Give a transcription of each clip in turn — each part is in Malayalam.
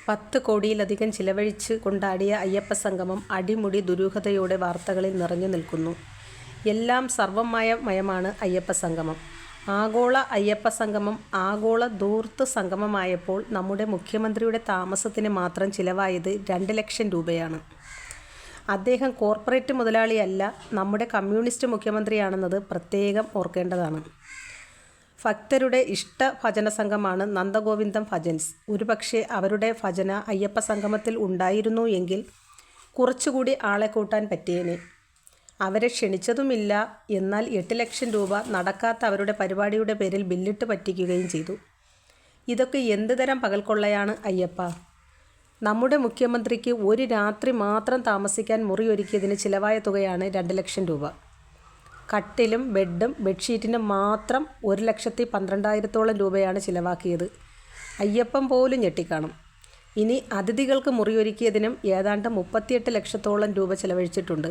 10 കോടിയിലധികം ചിലവഴിച്ച് കൊണ്ടാടിയ അയ്യപ്പസംഗമം അടിമുടി ദുരൂഹതയോടെ വാർത്തകളിൽ നിറഞ്ഞു നിൽക്കുന്നു. എല്ലാം സർവ്വമയമാണ് അയ്യപ്പസംഗമം. ആഗോള അയ്യപ്പസംഗമം ആഗോള ധൂർത്ത് സംഗമമായപ്പോൾ നമ്മുടെ മുഖ്യമന്ത്രിയുടെ താമസത്തിന് മാത്രം ചിലവായത് 2 ലക്ഷം രൂപയാണ്. അദ്ദേഹം കോർപ്പറേറ്റ് മുതലാളിയല്ല, നമ്മുടെ കമ്മ്യൂണിസ്റ്റ് മുഖ്യമന്ത്രിയാണെന്നത് പ്രത്യേകം ഓർക്കേണ്ടതാണ്. ഭക്തരുടെ ഇഷ്ട ഭജന സംഘമാണ് നന്ദഗോവിന്ദം ഭജൻസ്. ഒരുപക്ഷെ അവരുടെ ഭജന അയ്യപ്പസംഗമത്തിൽ ഉണ്ടായിരുന്നു എങ്കിൽ കുറച്ചുകൂടി ആളെ കൂട്ടാൻ പറ്റിയേനെ. അവരെ ക്ഷണിച്ചതുമില്ല. എന്നാൽ 8 ലക്ഷം രൂപ നടക്കാത്ത അവരുടെ പരിപാടിയുടെ പേരിൽ ബില്ലിട്ട് പറ്റിക്കുകയും ചെയ്തു. ഇതൊക്കെ എന്ത് തരം പകൽക്കൊള്ളയാണ് അയ്യപ്പ? നമ്മുടെ മുഖ്യമന്ത്രിക്ക് ഒരു രാത്രി മാത്രം താമസിക്കാൻ മുറിയൊരുക്കിയതിന് ചിലവായ തുകയാണ് 2 ലക്ഷം രൂപ. കട്ടിലും ബെഡും ബെഡ്ഷീറ്റിനും മാത്രം 1,12,000 രൂപയാണ് ചിലവാക്കിയത്. അയ്യപ്പൻ പോലും ഞെട്ടിക്കാണും. ഇനി അതിഥികൾക്ക് മുറിയൊരുക്കിയതിനും ഏതാണ്ട് 38 ലക്ഷത്തോളം രൂപ ചിലവഴിച്ചിട്ടുണ്ട്.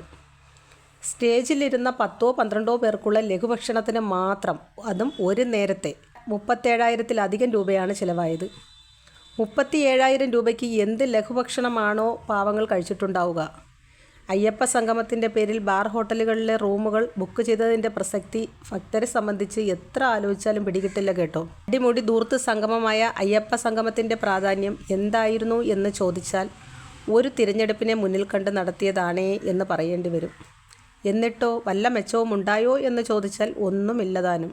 സ്റ്റേജിലിരുന്ന 10-12 പേർക്കുള്ള ലഘുഭക്ഷണത്തിന് മാത്രം, അതും ഒരു നേരത്തെ, 37,000-ലധികം രൂപയാണ് ചിലവായത്. 37,000 രൂപയ്ക്ക് എന്ത് ലഘുഭക്ഷണമാണോ പാവങ്ങൾ കഴിച്ചിട്ടുണ്ടാവുക? അയ്യപ്പ സംഗമത്തിൻ്റെ പേരിൽ ബാർ ഹോട്ടലുകളിലെ റൂമുകൾ ബുക്ക് ചെയ്തതിൻ്റെ പ്രസക്തി ഭക്തരെ സംബന്ധിച്ച് എത്ര ആലോചിച്ചാലും പിടികിട്ടില്ല കേട്ടോ. അടിമുടി ധൂർത്ത് സംഗമമായ അയ്യപ്പ സംഗമത്തിൻ്റെ പ്രാധാന്യം എന്തായിരുന്നു എന്ന് ചോദിച്ചാൽ ഒരു തിരഞ്ഞെടുപ്പിനെ മുന്നിൽ കണ്ട് നടത്തിയതാണേ എന്ന് പറയേണ്ടി വരും. എന്നിട്ടോ വല്ല മെച്ചവും ഉണ്ടായോ എന്ന് ചോദിച്ചാൽ ഒന്നുമില്ലതാനും.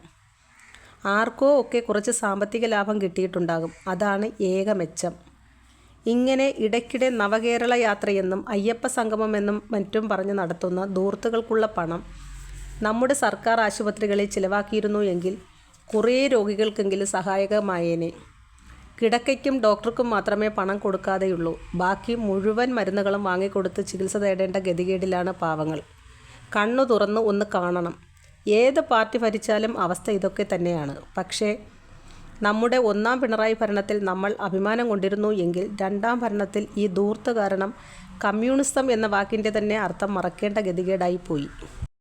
ആർക്കോ ഒക്കെ കുറച്ച് സാമ്പത്തിക ലാഭം കിട്ടിയിട്ടുണ്ടാകും, അതാണ് ഏക മെച്ചം. ഇങ്ങനെ ഇടയ്ക്കിടെ നവകേരള യാത്രയെന്നും അയ്യപ്പ സംഗമമെന്നും മറ്റും പറഞ്ഞ് നടത്തുന്ന ധൂർത്തുകൾക്കുള്ള പണം നമ്മുടെ സർക്കാർ ആശുപത്രികളിൽ ചിലവാക്കിയിരുന്നു എങ്കിൽ കുറേ രോഗികൾക്കെങ്കിലും സഹായകമായേനെ. കിടക്കയ്ക്കും ഡോക്ടർക്കും മാത്രമേ പണം കൊടുക്കാതെയുള്ളൂ. ബാക്കി മുഴുവൻ മരുന്നുകളും വാങ്ങിക്കൊടുത്ത് ചികിത്സ തേടേണ്ട ഗതികേടിലാണ് പാവങ്ങൾ. കണ്ണു തുറന്ന് ഒന്ന് കാണണം. ഏത് പാർട്ടി ഭരിച്ചാലും അവസ്ഥ ഇതൊക്കെ തന്നെയാണ്. പക്ഷേ നമ്മുടെ 1ാം പിണറായി ഭരണത്തിൽ നമ്മൾ അഭിമാനം കൊണ്ടിരുന്നു എങ്കിൽ 2ാം ഭരണത്തിൽ ഈ ധൂർത്ത് കാരണം കമ്മ്യൂണിസം എന്ന വാക്കിൻ്റെ തന്നെ അർത്ഥം മറക്കേണ്ട ഗതികേടായി പോയി.